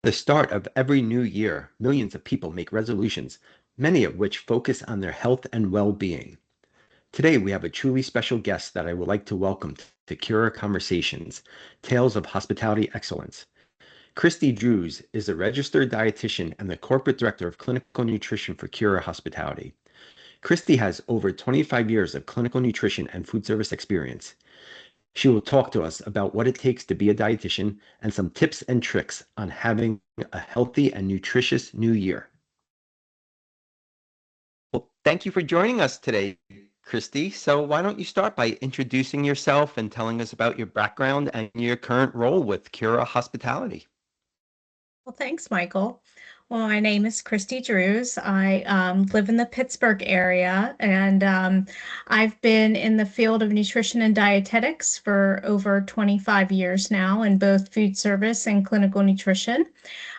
The start of every new year, millions of people make resolutions, many of which focus on their health and well-being. Today, we have a truly special guest that I would like to welcome to Cura Conversations, Tales of Hospitality Excellence. Christy Drews is a registered dietitian and the corporate director of clinical nutrition for Cura Hospitality. Christy has over 25 years of clinical nutrition and food service experience. She will talk to us about what it takes to be a dietitian and some tips and tricks on having a healthy and nutritious new year. Well, thank you for joining us today, Christy. So why don't you start by introducing yourself and telling us about your background and your current role with Cura Hospitality? Well, thanks, Michael. Well, my name is Christy Drews. I live in the Pittsburgh area, and I've been in the field of nutrition and dietetics for over 25 years now in both food service and clinical nutrition.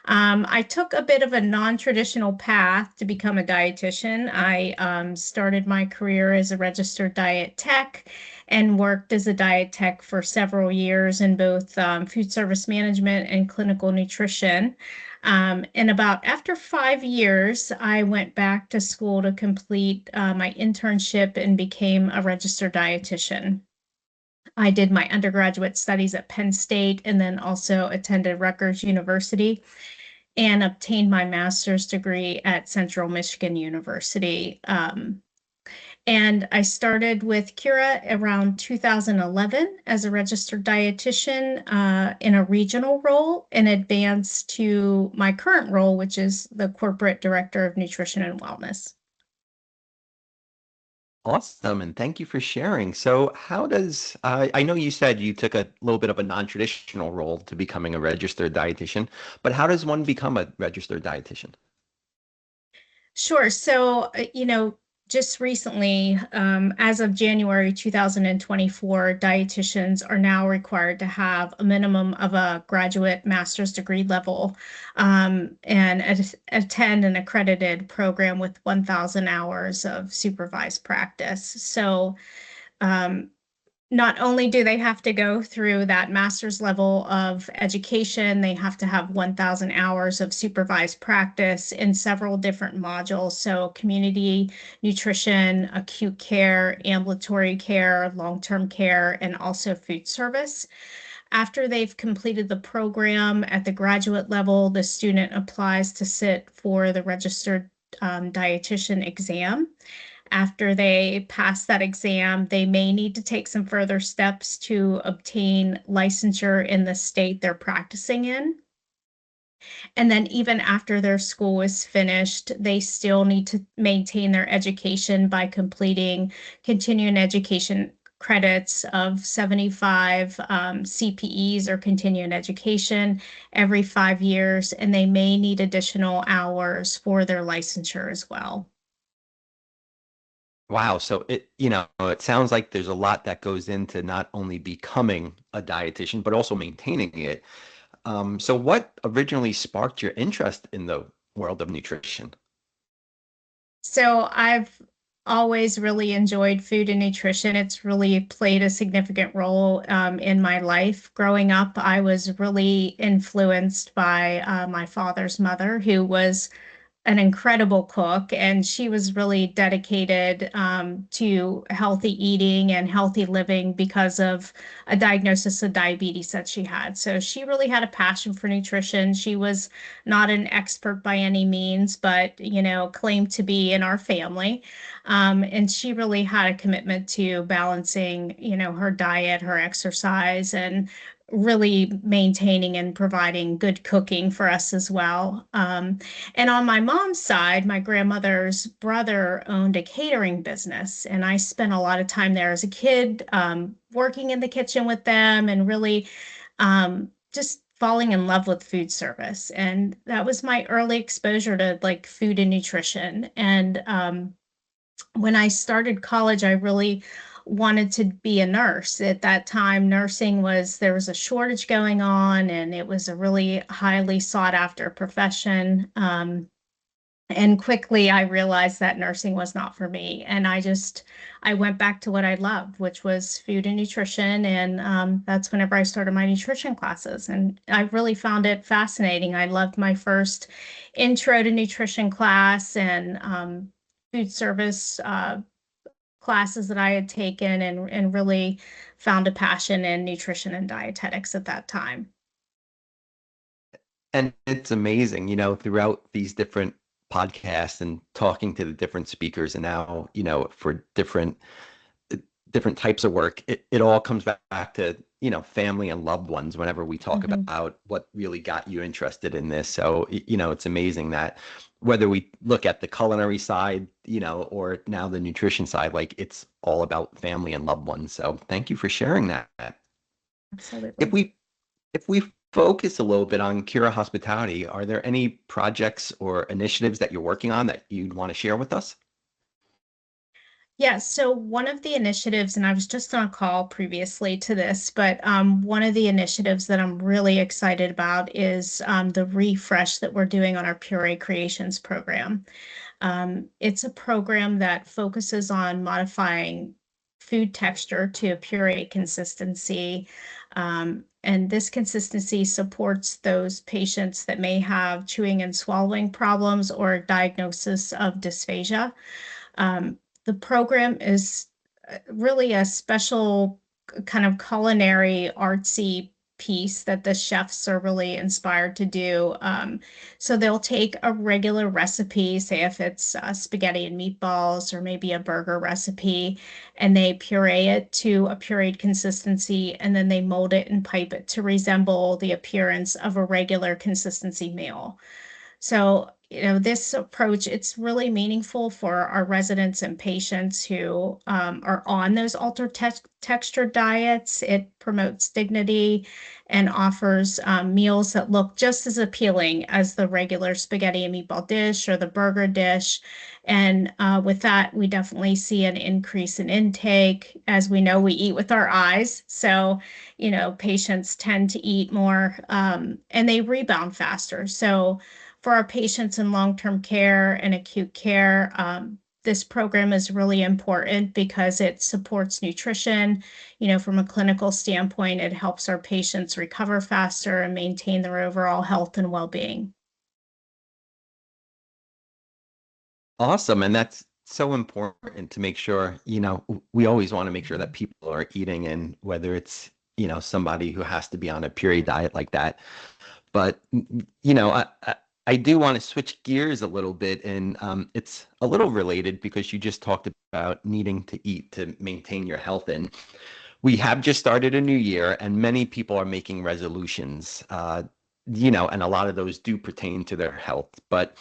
I took a bit of a non-traditional path to become a dietitian. I started my career as a registered diet tech and worked as a diet tech for several years in both food service management and clinical nutrition. And about after 5 years, I went back to school to complete my internship and became a registered dietitian. I did my undergraduate studies at Penn State and then also attended Rutgers University and obtained my master's degree at Central Michigan University. And I started with Cura around 2011 as a registered dietitian in a regional role and advanced to my current role, which is the corporate director of nutrition and wellness. Awesome, and thank you for sharing. So, how does I know you said you took a little bit of a non-traditional role to becoming a registered dietitian, but how does one become a registered dietitian? Sure. So, just recently, as of January 2024, dietitians are now required to have a minimum of a graduate master's degree level and attend an accredited program with 1,000 hours of supervised practice. So, um, not only do they have to go through that master's level of education, they have to have 1,000 hours of supervised practice in several different modules. So, community nutrition, acute care, ambulatory care, long term care, and also food service. After they've completed the program at the graduate level, the student applies to sit for the registered dietitian exam. After they pass that exam, they may need to take some further steps to obtain licensure in the state they're practicing in. And then even after their school is finished, they still need to maintain their education by completing continuing education credits of 75 CPEs or continuing education every 5 years, and they may need additional hours for their licensure as well. Wow, so it sounds like there's a lot that goes into not only becoming a dietitian, but also maintaining it. So what originally sparked your interest in the world of nutrition? So I've always really enjoyed food and nutrition. It's really played a significant role in my life. Growing up, I was really influenced by my father's mother, who was an incredible cook, and she was really dedicated to healthy eating and healthy living because of a diagnosis of diabetes that she had. So she really had a passion for nutrition. She was not an expert by any means, but claimed to be in our family. And she really had a commitment to balancing, her diet, her exercise, and really maintaining and providing good cooking for us as well. And on my mom's side, my grandmother's brother owned a catering business, and I spent a lot of time there as a kid, working in the kitchen with them and really just falling in love with food service. And that was my early exposure to like food and nutrition. And when I started college, I really wanted to be a nurse. At that time, there was a shortage going on, and it was a really highly sought after profession. And quickly I realized that nursing was not for me. And I went back to what I loved, which was food and nutrition. And that's whenever I started my nutrition classes. And I really found it fascinating. I loved my first intro to nutrition class and food service classes that I had taken, and really found a passion in nutrition and dietetics at that time. And it's amazing, throughout these different podcasts and talking to the different speakers and now, for different types of work, it all comes back to, family and loved ones whenever we talk Mhm. about what really got you interested in this. So, it's amazing that whether we look at the culinary side, or now the nutrition side, like it's all about family and loved ones. So thank you for sharing that. If Absolutely. we if we focus a little bit on Cura Hospitality, are there any projects or initiatives that you're working on that you'd want to share with us? Yeah, so one of the initiatives, and I was just on a call previously to this, but one of the initiatives that I'm really excited about is the refresh that we're doing on our Puree Creations program. It's a program that focuses on modifying food texture to a puree consistency. And this consistency supports those patients that may have chewing and swallowing problems or diagnosis of dysphagia. The program is really a special kind of culinary artsy piece that the chefs are really inspired to do. So they'll take a regular recipe, say if it's spaghetti and meatballs or maybe a burger recipe, and they puree it to a pureed consistency, and then they mold it and pipe it to resemble the appearance of a regular consistency meal. So, this approach, it's really meaningful for our residents and patients who are on those altered texture diets. It promotes dignity and offers meals that look just as appealing as the regular spaghetti and meatball dish or the burger dish. And with that, we definitely see an increase in intake. As we know, we eat with our eyes. So, patients tend to eat more and they rebound faster. So, for our patients in long-term care and acute care, this program is really important because it supports nutrition. From a clinical standpoint, it helps our patients recover faster and maintain their overall health and well-being. Awesome. And that's so important to make sure, we always want to make sure that people are eating, and whether it's, somebody who has to be on a puree diet like that. But, I do want to switch gears a little bit, and it's a little related because you just talked about needing to eat to maintain your health. And we have just started a new year, and many people are making resolutions, and a lot of those do pertain to their health. But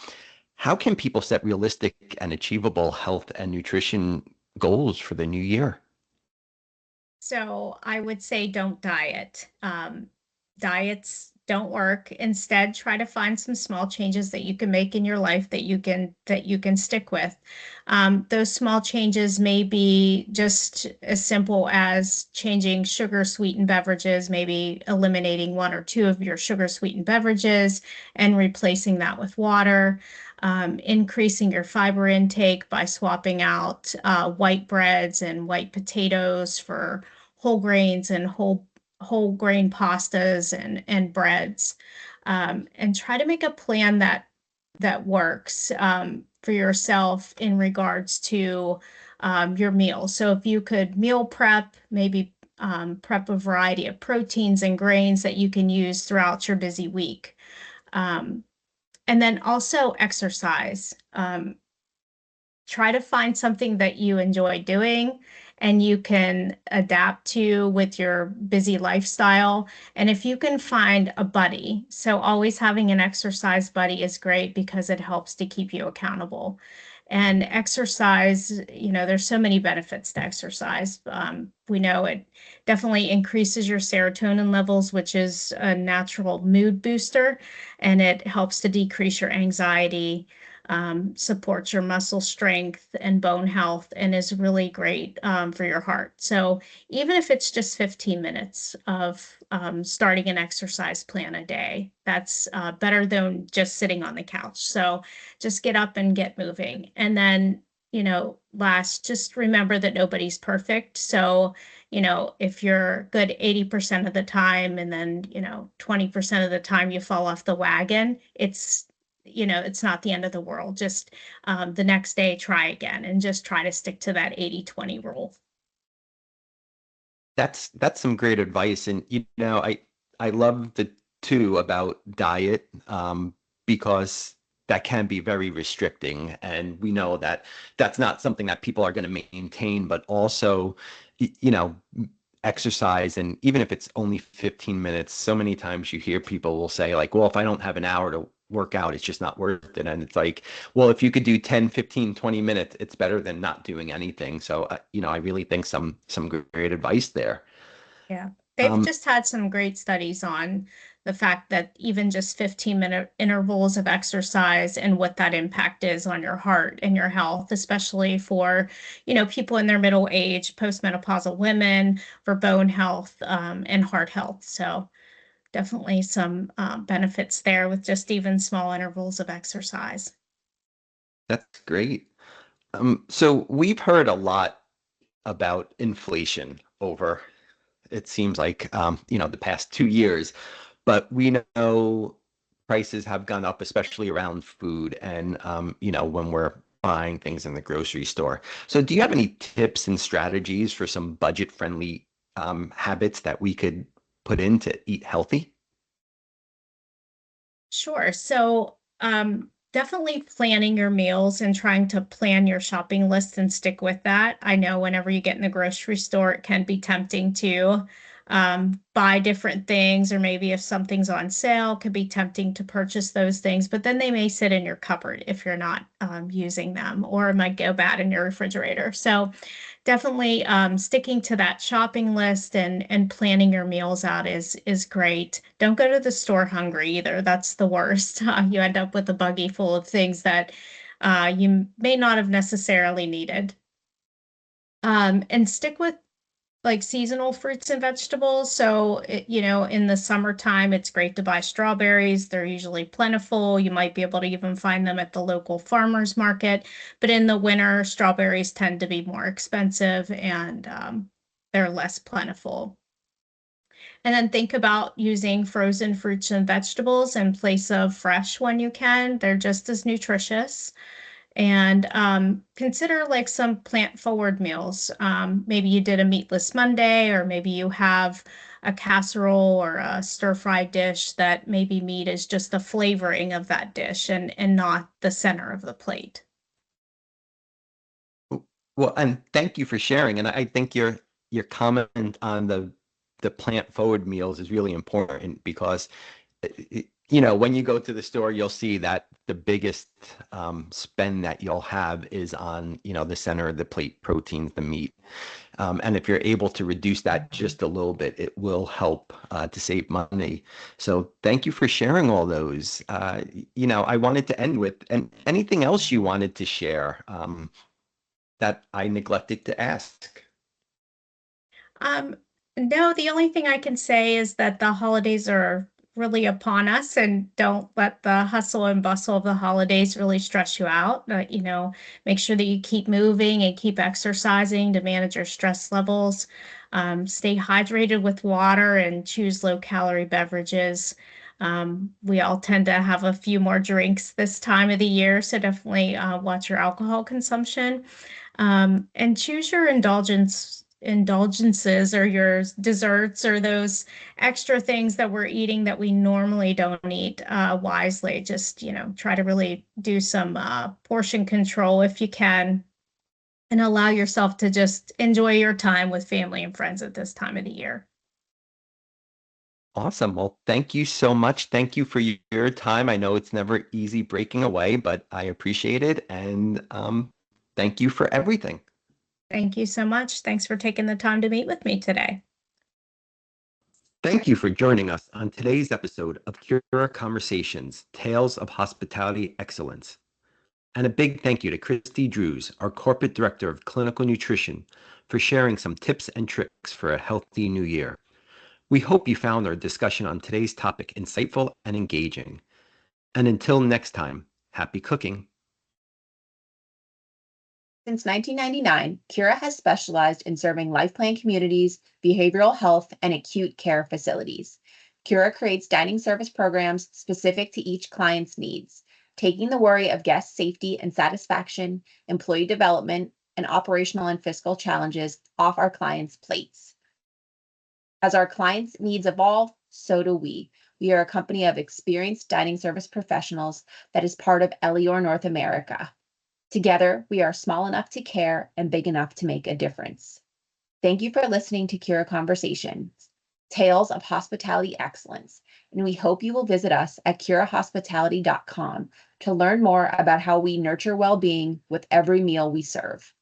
how can people set realistic and achievable health and nutrition goals for the new year? So I would say don't diet. Diets don't work. Instead, try to find some small changes that you can make in your life that you can stick with. Those small changes may be just as simple as changing sugar sweetened beverages, maybe eliminating one or two of your sugar sweetened beverages and replacing that with water. Increasing your fiber intake by swapping out white breads and white potatoes for whole grains and whole grain pastas and breads, and try to make a plan that works for yourself in regards to your meals. So if you could meal prep, maybe prep a variety of proteins and grains that you can use throughout your busy week. Um, and then also exercise. Try to find something that you enjoy doing and you can adapt to with your busy lifestyle. And if you can find a buddy, so always having an exercise buddy is great because it helps to keep you accountable. And exercise, there's so many benefits to exercise. We know it definitely increases your serotonin levels, which is a natural mood booster, and it helps to decrease your anxiety. supports your muscle strength and bone health, and is really great for your heart. So even if it's just 15 minutes of starting an exercise plan a day, that's better than just sitting on the couch. So just get up and get moving. And then, last, just remember that nobody's perfect. So, if you're good 80% of the time and then, 20% of the time you fall off the wagon, it's not the end of the world. Just the next day, try again and just try to stick to that 80-20 rule. That's some great advice. And I love the two about diet, because that can be very restricting, and we know that that's not something that people are going to maintain. But also, y- you know, exercise, and even if it's only 15 minutes, so many times you hear people will say like, well, if I don't have an hour to work out, it's just not worth it. And it's like, well, if you could do 10, 15, 20 minutes, it's better than not doing anything. So, I really think some great advice there. Yeah. They've Um, just had some great studies on the fact that even just 15-minute intervals of exercise and what that impact is on your heart and your health, especially for, people in their middle age, postmenopausal women, for bone health, and heart health. So definitely some benefits there with just even small intervals of exercise. that's great. So we've heard a lot about inflation over, it seems like, the past 2 years. But we know prices have gone up, especially around food and, when we're buying things in the grocery store. So do you have any tips and strategies for some budget-friendly habits that we could put in to eat healthy? Sure. So, definitely planning your meals and trying to plan your shopping list and stick with that. I know whenever you get in the grocery store, it can be tempting to buy different things, or maybe if something's on sale, it could be tempting to purchase those things, but then they may sit in your cupboard if you're not using them, or it might go bad in your refrigerator. So, definitely sticking to that shopping list and planning your meals out is great. Don't go to the store hungry either. That's the worst. You end up with a buggy full of things that you may not have necessarily needed. And stick with like seasonal fruits and vegetables. So, in the summertime, it's great to buy strawberries. They're usually plentiful. You might be able to even find them at the local farmers market. But in the winter, strawberries tend to be more expensive, and they're less plentiful. And then think about using frozen fruits and vegetables in place of fresh when you can. They're just as nutritious. And consider like some plant forward meals. Maybe you did a meatless Monday, or maybe you have a casserole or a stir fry dish that maybe meat is just the flavoring of that dish, and not the center of the plate. Well, and thank you for sharing. And I think your comment on the plant forward meals is really important, because when you go to the store, you'll see that the biggest spend that you'll have is on, the center of the plate proteins, the meat. And if you're able to reduce that just a little bit, it will help to save money. So thank you for sharing all those. I wanted to end with, and anything else you wanted to share that I neglected to ask. Um, no, the only thing I can say is that the holidays are really upon us, and don't let the hustle and bustle of the holidays really stress you out. But, make sure that you keep moving and keep exercising to manage your stress levels. Stay hydrated with water and choose low calorie beverages. We all tend to have a few more drinks this time of the year, so definitely watch your alcohol consumption. And choose your indulgences, or your desserts, or those extra things that we're eating that we normally don't eat, wisely. Just, try to really do some portion control if you can, and allow yourself to just enjoy your time with family and friends at this time of the year. Awesome. Well, thank you so much. Thank you for your time. I know it's never easy breaking away, but I appreciate it. And thank you for everything. Thank you so much. Thanks for taking the time to meet with me today. Thank you for joining us on today's episode of Cura Conversations, Tales of Hospitality Excellence. And a big thank you to Christy Drews, our Corporate Director of Clinical Nutrition, for sharing some tips and tricks for a healthy new year. We hope you found our discussion on today's topic insightful and engaging. And until next time, happy cooking. Since 1999, Cura has specialized in serving life plan communities, behavioral health, and acute care facilities. Cura creates dining service programs specific to each client's needs, taking the worry of guest safety and satisfaction, employee development, and operational and fiscal challenges off our clients' plates. As our clients' needs evolve, so do we. We are a company of experienced dining service professionals that is part of Elior North America. Together, we are small enough to care and big enough to make a difference. Thank you for listening to Cura Conversations, Tales of Hospitality Excellence, and we hope you will visit us at curahospitality.com to learn more about how we nurture well-being with every meal we serve.